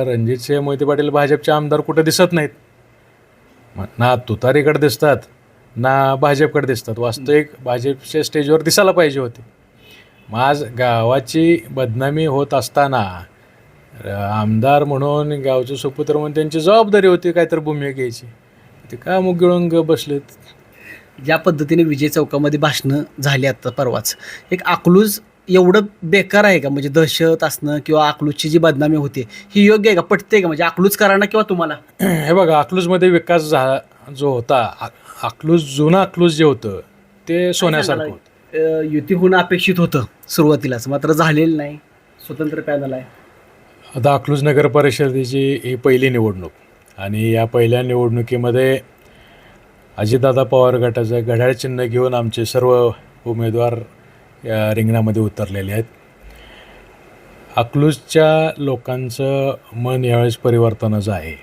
रणजितसिंह मोहिते पाटील भाजपचे आमदार कुठे दिसत नाहीत. ना तुतारीकडे दिसतात ना भाजपकडे दिसतात. वास्तविक भाजपच्या स्टेजवर दिसायला पाहिजे होते. मग आज गावाची बदनामी होत असताना आमदार म्हणून गावचे सुपुत्र म्हणून त्यांची जबाबदारी होती काहीतरी भूमिका घ्यायची. ते का मुग गिळून बसलेत. ज्या पद्धतीने विजय चौकामध्ये भाषणं झाली आता परवाच, एक अकलूज एवढं बेकार आहे का? म्हणजे दहशत असणं किंवा अकलूजची जी बदनामी होते ही योग्य आहे का? पटते का? म्हणजे अकलूजकरांना किंवा तुम्हाला? हे बघा, अकलूजमध्ये विकास जो होता, अकलूज जुना अकलूज जे होतं ते सोन्यासारखं होतं. युती होणं अपेक्षित होतं सुरुवातीलाच, मात्र झालेलं नाही. स्वतंत्र पॅनल आहे. आता अकलूज नगर परिषदेची ही पहिली निवडणूक आणि या पहिल्या निवडणुकीमध्ये अजितदादा पवार गटाचं घड्याळ चिन्ह घेऊन आमचे सर्व उमेदवार या रिंगणामध्ये उतरलेले आहेत. अकलूजच्या लोकांचं मन यावेळेस परिवर्तनाचं आहे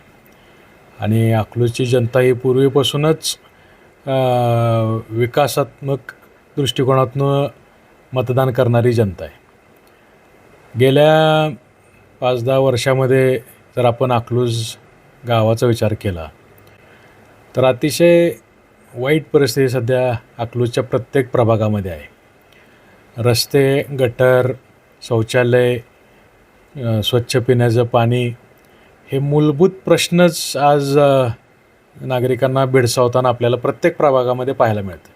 आणि अकलूजची जनता ही पूर्वीपासूनच विकासात्मक दृष्टिकोनातून मतदान करणारी जनता आहे. गेल्या 5-10 वर्षामध्ये जर आपण अकलूज गावाचा विचार केला तर अतिशय वाईट परिस्थिती सध्या अकलूजच्या प्रत्येक प्रभागामध्ये आहे. रस्ते, गटर, शौचालय, स्वच्छ पिण्याचं पाणी हे मूलभूत प्रश्नच आज नागरिकांना भेडसावताना आपल्याला प्रत्येक प्रभागामध्ये पाहायला मिळतं.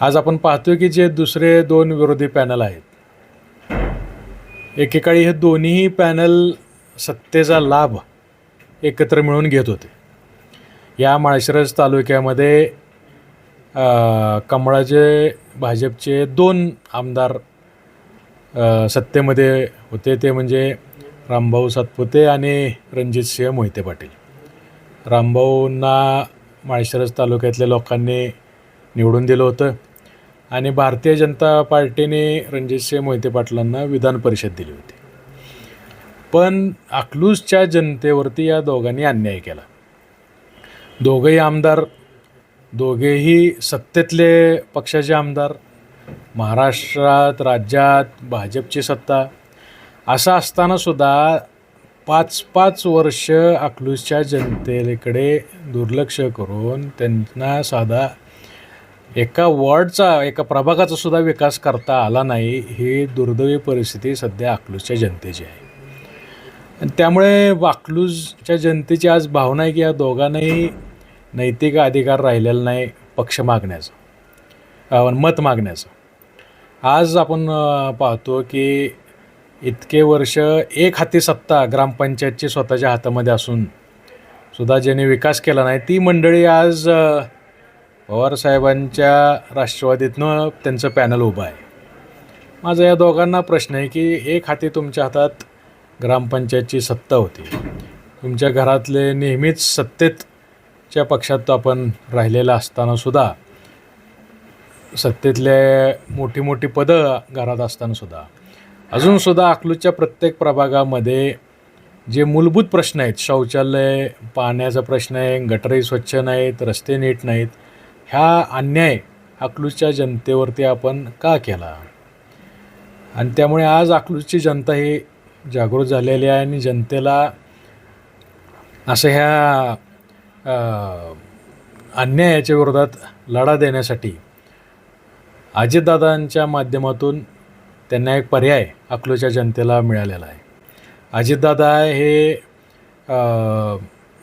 आज आपण पाहतोय की जे दुसरे 2 विरोधी पॅनल आहेत, एकेकाळी हे दोन्ही पॅनल सत्तेचा लाभ एकत्र मिळून घेत होते. या माळशिरस तालुक्यामध्ये कमळाचे भाजपचे 2 आमदार सत्तेमध्ये होते, ते म्हणजे रामभाऊ सातपुते आणि रणजितसिंह मोहिते पाटील. रामभाऊंना माळशिरस तालुक्यातल्या लोकांनी निवडून दिलं होतं आणि भारतीय जनता पार्टीने रणजितसिंह मोहिते पाटलांना विधान परिषद दिली होती. पण अकलूजच्या जनतेवरती या दोघांनी अन्याय केला. दोघेही आमदार, दोघेही सत्तेतले पक्षाचे आमदार, महाराष्ट्रात राज्यात भाजपची सत्ता, असं असतानासुद्धा 5-5 वर्ष अकलूजच्या जनतेकडे दुर्लक्ष करून त्यांना साधा एका वॉर्डचा, एका प्रभागाचा सुद्धा विकास करता आला नाही. ही दुर्दैवी परिस्थिती सध्या अकलूजच्या जनतेची आहे. आणि त्यामुळे अकलूजच्या जनतेची आज भावना आहे की या दोघांनाही नैतिक अधिकार राहिलेला नाही पक्ष मागण्याचा, मत मागण्याचं. आज आपण पाहतो की इतके वर्ष एक हाती सत्ता ग्रामपंचायतची स्वतःच्या हातामध्ये असून सुद्धा ज्यांनी विकास केला नाही ती मंडळी आज पवारसाहेबांच्या राष्ट्रवादीतनं त्यांचं पॅनल उभं आहे. माझा या दोघांना प्रश्न आहे की एक हाती तुमच्या हातात ग्रामपंचायतची सत्ता होती, तुमच्या घरातले नेहमीच सत्तेच्या पक्षात आपण राहिलेलं असतानासुद्धा, सत्तेतले मोठी मोठी पदं घरात असतानासुद्धा अजूनसुद्धा अकलूजच्या प्रत्येक प्रभागामध्ये जे मूलभूत प्रश्न आहेत, शौचालय, पाण्याचा प्रश्न आहे, गटरही स्वच्छ नाहीत, रस्ते नीट नाहीत, ह्या अन्याय अकलूजच्या जनतेवरती आपण का केला? आणि त्यामुळे आज अकलूजची जनता ही जागृत झालेली आहे आणि जनतेला असं ह्या अन्यायाच्या विरोधात लढा देण्यासाठी अजितदादांच्या माध्यमातून त्यांना एक पर्याय अकलूजच्या जनतेला मिळालेला आहे. अजितदादा हे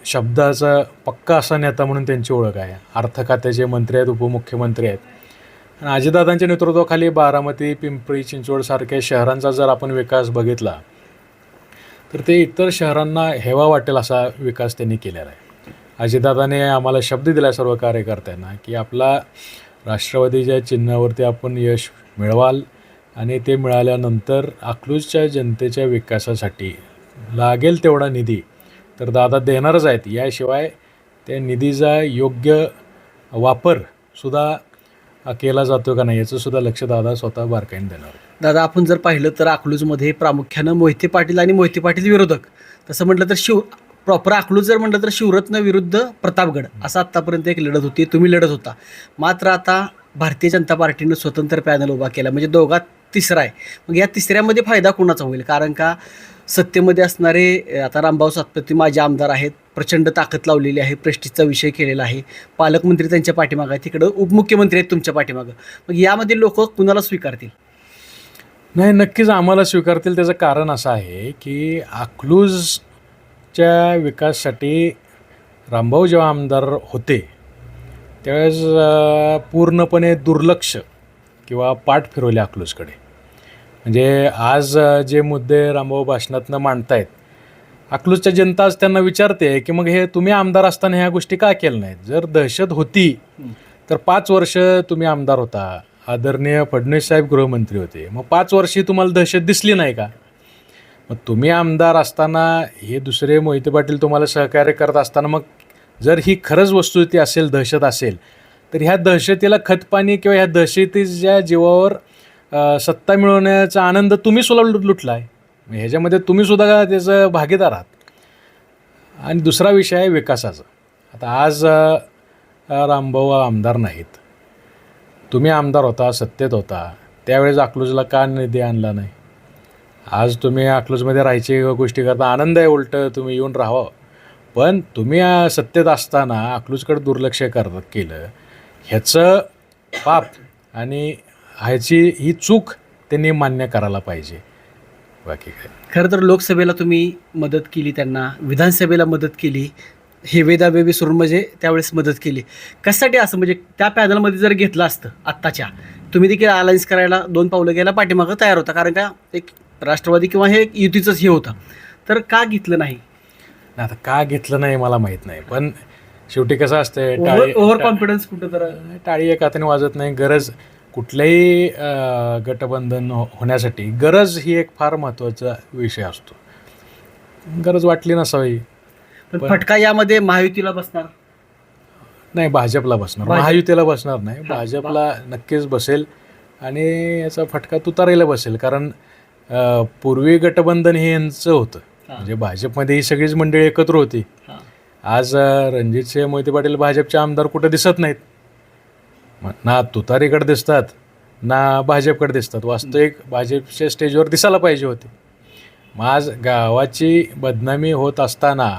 शब्दाचा पक्का असा नेता म्हणून त्यांची ओळख आहे. अर्थ खात्याचे मंत्री आहेत, उपमुख्यमंत्री आहेत. आणि अजितदादांच्या नेतृत्वाखाली बारामती, पिंपरी चिंचवड सारख्या शहरांचा जर आपण विकास बघितला तर ते इतर शहरांना हेवा वाटेल असा विकास त्यांनी केलेला आहे. अजितदादाने आम्हाला शब्द दिला सर्व कार्यकर्त्यांना की आपला राष्ट्रवादीच्या चिन्हावरती आपण यश मिळवाल आणि ते मिळाल्यानंतर अकलूजच्या जनतेच्या विकासासाठी लागेल तेवढा निधी तर दादा देणारच आहेत. याशिवाय त्या निधीचा योग्य वापरसुद्धा केला जातो का नाही याचंसुद्धा लक्ष दादा स्वतः बारकाईने देणार. दादा, आपण जर पाहिलं तर अकलूजमध्ये प्रामुख्यानं मोहिते पाटील आणि मोहिते पाटील विरोधक, तसं म्हटलं तर प्रॉपर अकलूज जर म्हटलं तर शिवरत्न विरुद्ध प्रतापगड असं आत्तापर्यंत एक लढत होती, तुम्ही लढत होता. मात्र आता भारतीय जनता पार्टीनं स्वतंत्र पॅनल उभा केला, म्हणजे दोघात तिसरा आहे. मग या तिसऱ्यामध्ये फायदा कोणाचा होईल? कारण का सत्तेमध्ये असणारे आता रामभाऊ सातपुते माझे आमदार आहेत, प्रचंड ताकद लावलेली आहे, प्रेस्टिजचा विषय केलेला आहे, पालकमंत्री त्यांच्या पाठीमागं आहे, तिकडं उपमुख्यमंत्री आहेत तुमच्या पाठीमागं. मग यामध्ये लोक कुणाला स्वीकारतील? नाही, नक्कीच आम्हाला स्वीकारतील. त्याचं कारण असं आहे की अकलूजच्या विकासासाठी रामभाऊ जेव्हा आमदार होते त्यावेळेस पूर्णपणे दुर्लक्ष किंवा पाठ फिरवले अकलूजकडे. म्हणजे आज जे मुद्दे रामभाऊ भाषणातनं मांडतायत, अकलूजच्या जनता आज त्यांना विचारते की मग हे तुम्ही आमदार असताना ह्या गोष्टी का केल्या नाहीत? जर दहशत होती तर 5 वर्ष तुम्ही आमदार होता, आदरणीय फडणवीस साहेब गृहमंत्री होते, मग 5 वर्षी तुम्हाला दहशत दिसली नाही का? मग तुम्ही आमदार असताना हे दुसरे मोहिते पाटील तुम्हाला सहकार्य करत असताना, मग जर ही खरंच वस्तुस्थिती असेल, दहशत असेल, तर ह्या दहशतीला खतपाणी किंवा ह्या दहशतीच्या जीवावर सत्ता मिळवण्याचा आनंद तुम्ही सुद्धा लुटला आहे. ह्याच्यामध्ये तुम्ही सुद्धा त्याचं भागीदार आहात. आणि दुसरा विषय आहे विकासाचा. आता आज रामभाऊ आमदार नाहीत, तुम्ही आमदार होता, सत्तेत होता, त्यावेळेस अकलूजला का निधी आणला नाही? आज तुम्ही अकलूजमध्ये राहायची गोष्टी करता, आनंद आहे, उलटं तुम्ही येऊन राहावं. पण तुम्ही सत्तेत असताना अकलूजकडे दुर्लक्ष केलं, ह्याचं पाप आणि ह्याची ही चूक त्यांनी मान्य करायला पाहिजे. बाकी काय. खरं तर लोकसभेला तुम्ही मदत केली, त्यांना विधानसभेला मदत केली, हेवेदावे विसरून म्हणजे त्यावेळेस मदत केली. कशासाठी असं? म्हणजे त्या पॅनलमध्ये जर घेतलं असतं आत्ताच्या, तुम्ही देखील अलायन्स करायला 2 पावलं घ्यायला पाठीमागं तयार होता, कारण का एक राष्ट्रवादी किंवा हे युतीचंच हे होतं. तर का घेतलं नाही? आता का घेतलं नाही मला माहीत नाही, पण शेवटी कसं असतंय, ओव्हर कॉन्फिडन्स कुठं तर टाळी एका हाताने वाजत नाही. गरज कुठल्याही गटबंधन होण्यासाठी गरज ही एक फार महत्त्वाचा विषय असतो. गरज वाटली नसावी. पण फटका यामध्ये महायुतीला बसणार नाही, भाजपला बसणार, महायुतीला बसणार नाही, भाजपला नक्कीच बसेल. आणि याचा फटका तुतारीला बसेल. कारण पूर्वी गटबंधन हे यांचं होतं, म्हणजे भाजपमध्ये ही सगळीच मंडळी एकत्र होती. आज रणजितसिंह मोहिते पाटील भाजपचे आमदार कुठं दिसत नाहीत, ना तुतारीकडे दिसतात ना भाजपकडे दिसतात. वास्तविक भाजपच्या स्टेजवर दिसायला पाहिजे होते. मग आज गावाची बदनामी होत असताना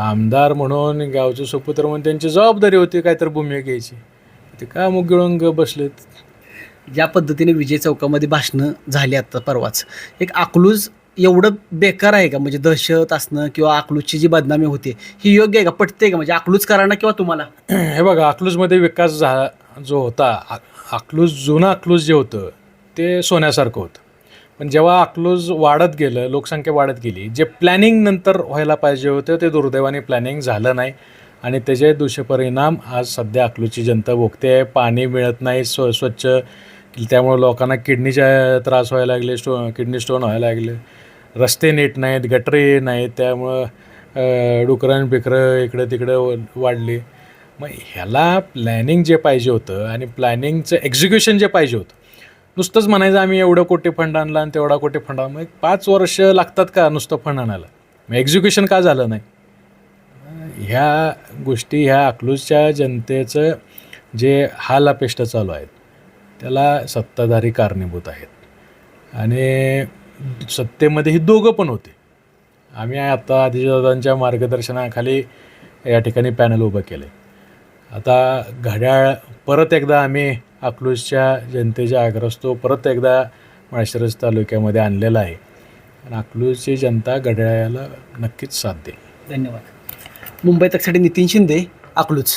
आमदार म्हणून, गावचे सुपुत्र म्हणून त्यांची जबाबदारी होती काहीतरी भूमिका घ्यायची, ते का मुग गिळून बसलेत. ज्या पद्धतीने विजय चौकामध्ये भाषणं झाली आता परवाच, एक अकलूज एवढं बेकार आहे का? म्हणजे दहशत असणं किंवा अकलूजची जी बदनामी होते ही योग्य आहे का? पटते का? म्हणजे अकलूजकरांना किंवा तुम्हाला? हे बघा, अकलूजमध्ये विकास जो होता, अकलूज जुनं अकलूज जे होतं ते सोन्यासारखं होतं. पण जेव्हा अकलूज वाढत गेलं, लोकसंख्या वाढत गेली, जे प्लॅनिंग नंतर व्हायला पाहिजे होतं ते दुर्दैवाने प्लॅनिंग झालं नाही. आणि त्याचे दुष्परिणाम आज सध्या अकलूजची जनता भोगते आहे. पाणी मिळत नाही स्वच्छ, त्यामुळे लोकांना किडनीचा त्रास व्हायला लागले, किडनी स्टोन व्हायला लागले. रस्ते नीट नाहीत, गटरी नाहीत, त्यामुळं डुकरं बिकरं इकडं तिकडं वाढली. मग ह्याला प्लॅनिंग जे पाहिजे होतं आणि प्लॅनिंगचं एक्झिक्युशन जे पाहिजे होतं, नुसतंच म्हणायचं आम्ही एवढं कोटी फंड आणला आणि तेवढा कोटी फंड आणला, मग 5 वर्ष लागतात का नुसतं फंड आणायला? मग एक्झिक्युशन का झालं नाही? ह्या गोष्टी, ह्या अकलूजच्या जनतेचं जे हाल अपेष्ट चालू आहेत त्याला सत्ताधारी कारणीभूत आहेत. आणि सत्तेमध्ये ही दोघं पण होते. आम्ही आता आदित्यदादांच्या मार्गदर्शनाखाली या ठिकाणी पॅनल उभं केलं आहे. आता घड्याळ परत एकदा आम्ही अकलूजच्या जनतेच्या आग्रस्तव परत एकदा माळशिरस तालुक्यामध्ये आणलेला आहे. आणि अकलूजची जनता घड्याळाला नक्कीच साथ देईल. धन्यवाद. मुंबई तकसाठी नितीन शिंदे, अकलूज.